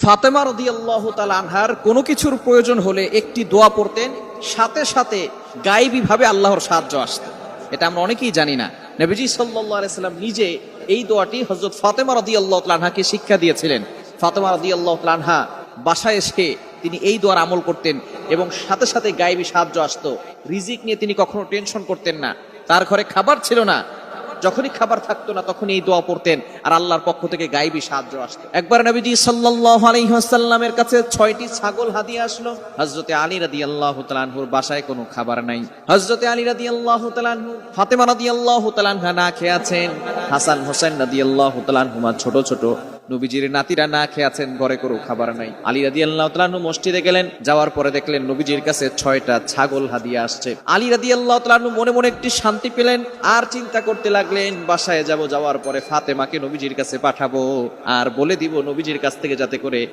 ফাতেমা রাদিয়াল্লাহু তাআলা আনহার কোনো কিছুর প্রয়োজন হলে একটি দোয়া পড়তেন, সাথে সাথে গায়েবী ভাবে আল্লাহর সাহায্য আসত। এটা আমরা অনেকেই জানি না। নবীজি সাল্লাল্লাহু আলাইহি সাল্লাম নিজে এই দোয়াটি হযরত ফাতেমা রাদিয়াল্লাহু তাআলা আনহাকে শিক্ষা দিয়েছিলেন। ফাতেমা রাদিয়াল্লাহু তাআলা আনহা বাসায় এসে তিনি এই দোয়ার আমল করতেন এবং সাথে সাথে গায়েবী সাহায্য আসতো। রিজিক নিয়ে তিনি কখনো টেনশন করতেন না। তার ঘরে খাবার ছিল না, যখনই খাবার থাকতো না তখনই এই দোয়া পড়তেন আর আল্লাহর পক্ষ থেকে গায়েবী সাহায্য আসতো। একবার নবীজি সাল্লাল্লাহু আলাইহি ওয়াসাল্লামের কাছে 6টি ছাগল হাদিয়া আসলো। হযরতে আলী রাদিয়াল্লাহু তাআলা আনহুর বাসায় কোনো খাবার নাই। হযরতে আলী রাদিয়াল্লাহু তাআলা আনহু, ফাতেমা রাদিয়াল্লাহু তাআলা আনহা না খেয়ে আছেন, হাসান হোসেন রাদিয়াল্লাহু তাআলা আনহুমা ছোট ছোট নবীজির নাতিরা না খেয়ে আছেন, ঘরে কোনো খাবার নাই। আলী রাদিয়াল্লাহু তাআলা আনহু মসজিদে গেলেন, যাওয়ার পরে দেখলেন নবীজির কাছে 6টা ছাগল হাদিয়া আসছে। আলী রাদিয়াল্লাহু তাআলা আনহু মনে মনে একটি শান্তি পেলেন, আর চিন্তা করতে লাগলেন বাসায় যাওয়ার পরে ফাতেমাকে নবীজির কাছে পাঠাবো আর বলে দিব নবীজির কাছ থেকে যাতে করে